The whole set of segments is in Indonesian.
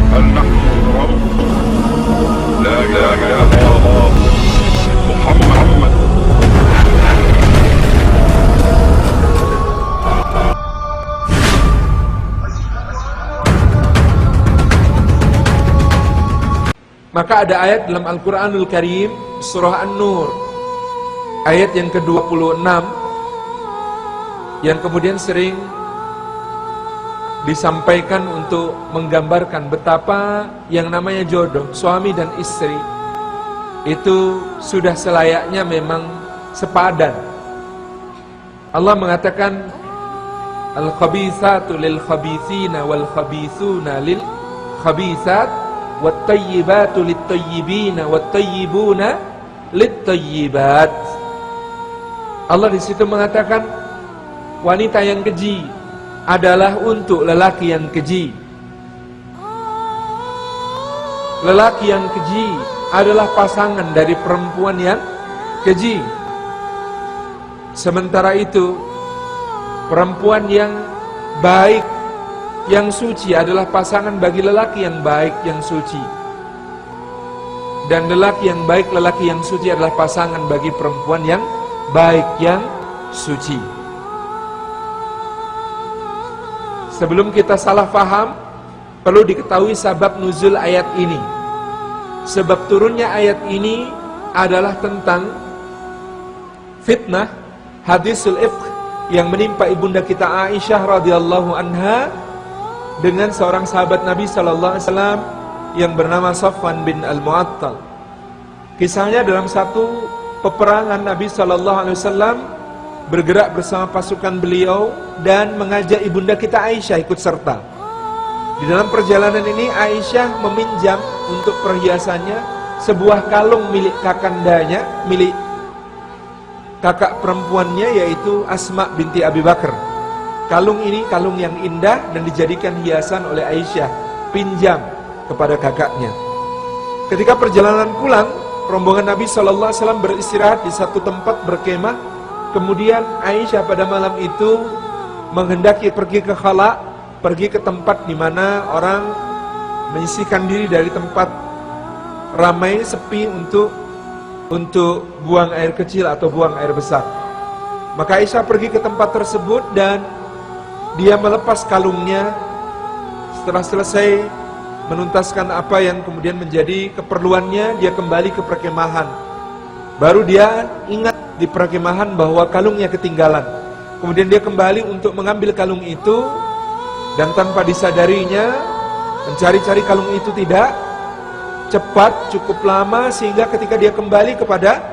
هل نحن رب لا إله إلا الله محمد. Maka ada ayat dalam Al-Quranul Karim, surah An-Nur, ayat yang ke-26, yang kemudian sering disampaikan untuk menggambarkan betapa yang namanya jodoh, suami dan istri, itu sudah selayaknya memang sepadan. Allah mengatakan, Al-khabithatu lil-khabithina wal-khabithuna lil-khabithat wat-tayyibatu lit-tayyibina wat-tayyibuna lit-tayyibat. Allah di situ mengatakan wanita yang keji adalah untuk lelaki yang keji. Lelaki yang keji adalah pasangan dari perempuan yang keji. Sementara itu perempuan yang baik, yang suci adalah pasangan bagi lelaki yang baik, yang suci. Dan lelaki yang baik, lelaki yang suci adalah pasangan bagi perempuan yang baik, yang suci. Sebelum kita salah faham, perlu diketahui sabab nuzul ayat ini. Sebab turunnya ayat ini adalah tentang fitnah hadisul ifk yang menimpa ibunda kita Aisyah radhiyallahu anha dengan seorang sahabat Nabi sallallahu alaihi wasallam yang bernama Safwan bin Al-Mu'attal. Kisahnya dalam satu peperangan Nabi sallallahu alaihi wasallam bergerak bersama pasukan beliau dan mengajak ibunda kita Aisyah ikut serta. Di dalam perjalanan ini Aisyah meminjam untuk perhiasannya sebuah kalung milik kakandanya, milik kakak perempuannya, yaitu Asma binti Abi Bakar. Kalung ini kalung yang indah dan dijadikan hiasan oleh Aisyah, pinjam kepada kakaknya. Ketika perjalanan pulang, rombongan Nabi SAW beristirahat di satu tempat berkemah. Kemudian Aisyah pada malam itu menghendaki pergi ke khala, pergi ke tempat di mana orang menyisihkan diri dari tempat ramai, sepi untuk buang air kecil atau buang air besar. Maka Aisyah pergi ke tempat tersebut dan dia melepas kalungnya. Setelah selesai menuntaskan apa yang kemudian menjadi keperluannya, dia kembali ke perkemahan. Baru dia ingat di perkemahan bahwa kalungnya ketinggalan. Kemudian dia kembali untuk mengambil kalung itu, dan tanpa disadarinya mencari-cari kalung itu tidak cepat, cukup lama, sehingga ketika dia kembali kepada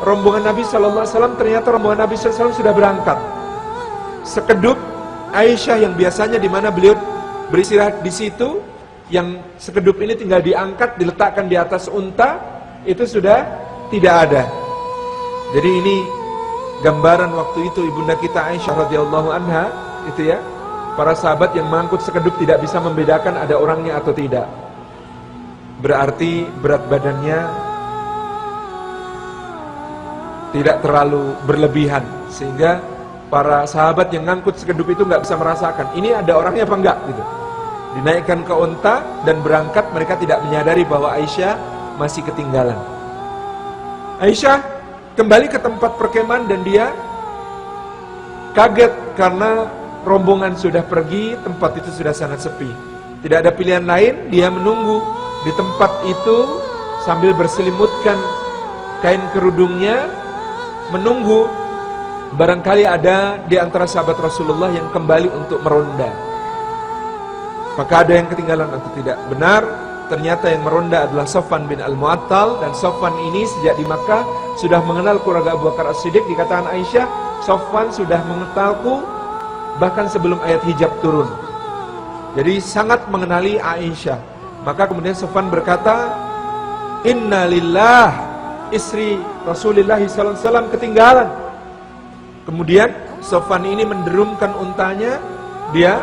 rombongan Nabi SAW, ternyata rombongan Nabi SAW sudah berangkat. Sekedup Aisyah yang biasanya di mana beliau beristirahat di situ, yang sekedup ini tinggal diangkat, diletakkan di atas unta, itu sudah tidak ada. Jadi ini gambaran waktu itu ibunda kita Aisyah radhiyallahu anha, itu ya, para sahabat yang mengangkut sekedup tidak bisa membedakan ada orangnya atau tidak. Berarti berat badannya tidak terlalu berlebihan, sehingga para sahabat yang ngangkut sekedup itu nggak bisa merasakan ini ada orangnya apa enggak gitu. Dinaikkan ke unta dan berangkat, mereka tidak menyadari bahwa Aisyah masih ketinggalan. Aisyah kembali ke tempat perkemahan dan dia kaget karena rombongan sudah pergi, tempat itu sudah sangat sepi. Tidak ada pilihan lain, dia menunggu di tempat itu sambil berselimutkan kain kerudungnya, menunggu barangkali ada di antara sahabat Rasulullah yang kembali untuk meronda. Maka ada yang ketinggalan atau tidak. Benar, ternyata yang meronda adalah Safwan bin Al-Mu'attal. Dan Safwan ini sejak di Makkah sudah mengenal keluarga Abu Bakar As-Siddiq. Dikatakan Aisyah, Safwan sudah mengenalku bahkan sebelum ayat hijab turun. Jadi sangat mengenali Aisyah. Maka kemudian Safwan berkata, Inna lillah, istri Rasulullah SAW ketinggalan. Kemudian Safwan ini menderumkan untanya, dia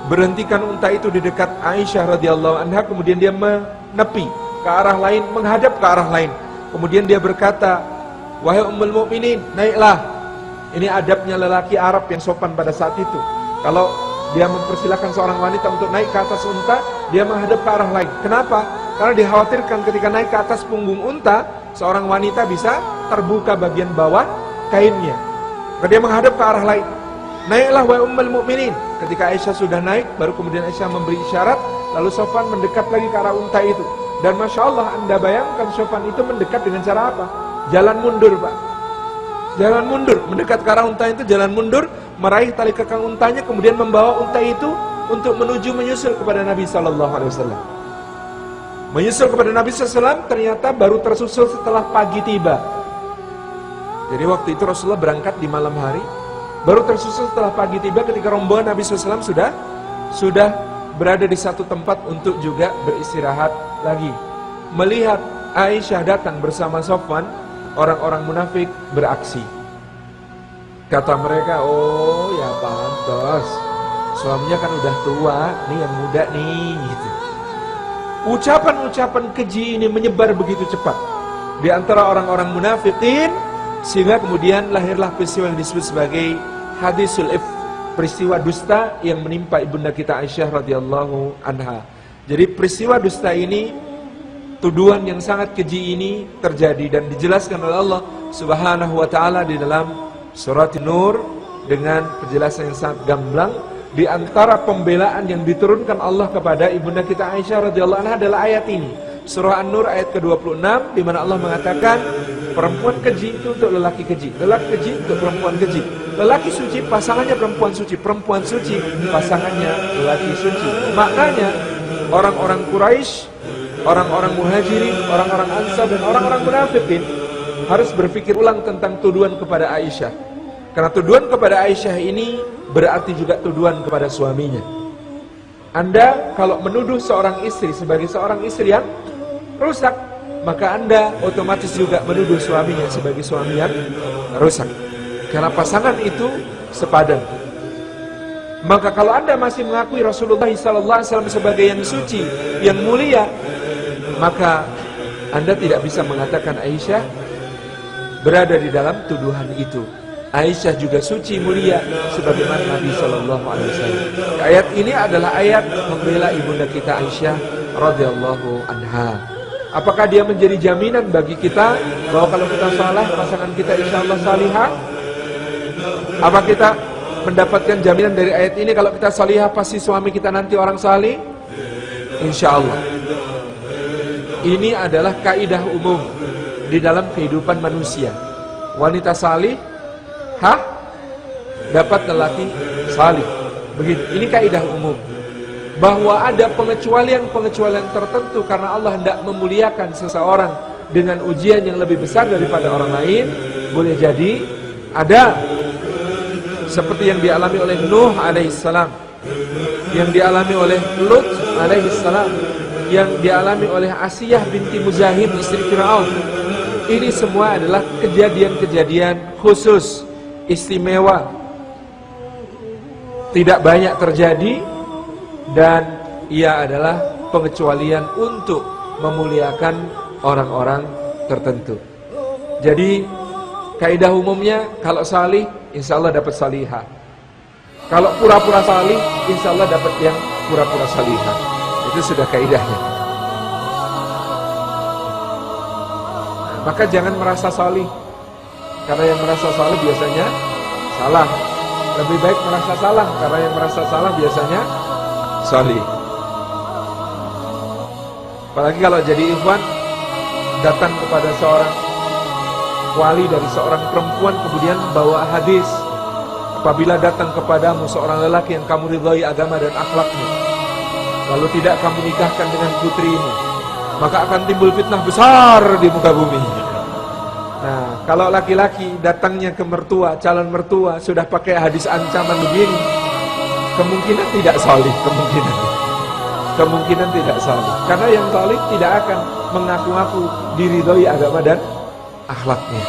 berhentikan unta itu di dekat Aisyah radhiyallahu anha, kemudian dia menepi ke arah lain, menghadap ke arah lain. Kemudian dia berkata, wahai ummul mukminin, naiklah. Ini adabnya lelaki Arab yang sopan pada saat itu. Kalau dia mempersilahkan seorang wanita untuk naik ke atas unta, dia menghadap ke arah lain. Kenapa? Karena dikhawatirkan ketika naik ke atas punggung unta, seorang wanita bisa terbuka bagian bawah kainnya. Maka dia menghadap ke arah lain. Naiklah wahai ummul mukminin. Ketika Aisyah sudah naik, baru kemudian Aisyah memberi isyarat, lalu Sofwan mendekat lagi ke arah unta itu. Dan Masya Allah, Anda bayangkan Sofwan itu mendekat dengan cara apa? Jalan mundur, Pak. Jalan mundur, mendekat ke arah unta itu, jalan mundur, meraih tali kekang untanya, kemudian membawa unta itu untuk menyusul kepada Nabi SAW. Menyusul kepada Nabi SAW ternyata baru tersusul setelah pagi tiba. Jadi waktu itu Rasulullah berangkat di malam hari, baru tersusul setelah pagi tiba ketika rombongan Nabi SAW sudah berada di satu tempat untuk juga beristirahat lagi. Melihat Aisyah datang bersama Sofwan, orang-orang munafik beraksi. Kata mereka, oh ya pantas, suaminya kan udah tua, nih yang muda nih gitu. Ucapan-ucapan keji ini menyebar begitu cepat di antara orang-orang munafikin, sehingga kemudian lahirlah peristiwa yang disebut sebagai hadisul ifk, peristiwa dusta yang menimpa ibunda kita Aisyah radhiyallahu anha. Jadi peristiwa dusta ini, tuduhan yang sangat keji ini terjadi dan dijelaskan oleh Allah Subhanahu wa taala di dalam surat Nur dengan penjelasan yang sangat gamblang. Di antara pembelaan yang diturunkan Allah kepada ibunda kita Aisyah radhiyallahu anha adalah ayat ini. Surah An-Nur ayat ke-26 di mana Allah mengatakan perempuan keji itu untuk lelaki keji, lelaki keji untuk perempuan keji. Lelaki suci pasangannya perempuan suci pasangannya lelaki suci. Maknanya orang-orang Quraisy, orang-orang Muhajirin, orang-orang Ansar dan orang-orang munafikin harus berpikir ulang tentang tuduhan kepada Aisyah. Karena tuduhan kepada Aisyah ini berarti juga tuduhan kepada suaminya. Anda kalau menuduh seorang istri sebagai seorang istri yang rusak, maka Anda otomatis juga menuduh suaminya sebagai suami yang rusak. Karena pasangan itu sepadan. Maka kalau Anda masih mengakui Rasulullah SAW sebagai yang suci, yang mulia, maka Anda tidak bisa mengatakan Aisyah berada di dalam tuduhan itu. Aisyah juga suci mulia sebagaimana Nabi SAW. Ayat ini adalah ayat membela ibunda kita Aisyah radhiyallahu anha. Apakah dia menjadi jaminan bagi kita bahwa kalau kita salah, pasangan kita insyaallah salihah? Apa kita mendapatkan jaminan dari ayat ini kalau kita salihah pasti suami kita nanti orang salih? Insyaallah. Ini adalah kaidah umum di dalam kehidupan manusia. Wanita salih dapat lelaki salih. Begitu. Ini kaidah umum. Bahwa ada pengecualian tertentu karena Allah hendak memuliakan seseorang dengan ujian yang lebih besar daripada orang lain, boleh jadi ada. Seperti yang dialami oleh Nuh alaihissalam, yang dialami oleh Lut alaihissalam, yang dialami oleh Asiyah binti Muzahim istri Fir'aun. Ini semua adalah kejadian-kejadian khusus, istimewa, tidak banyak terjadi, dan ia adalah pengecualian untuk memuliakan orang-orang tertentu. Jadi kaidah umumnya kalau salih, insya Allah dapat salihah. Kalau pura-pura salih, insya Allah dapat yang pura-pura salihah. Itu sudah kaidahnya. Maka jangan merasa salih, karena yang merasa salih biasanya salah. Lebih baik merasa salah, karena yang merasa salah biasanya salih. Apalagi kalau jadi ikhwan datang kepada seorang wali dari seorang perempuan, kemudian bawa hadis, apabila datang kepadamu seorang lelaki yang kamu ridhai agama dan akhlaknya, lalu tidak kamu nikahkan dengan putrimu, maka akan timbul fitnah besar di muka bumi. Nah, kalau laki-laki datangnya ke mertua, calon mertua, sudah pakai hadis ancaman begini, kemungkinan tidak salih, kemungkinan tidak salih. Karena yang salih tidak akan mengaku-ngaku diridhoi agama dan akhlaknya.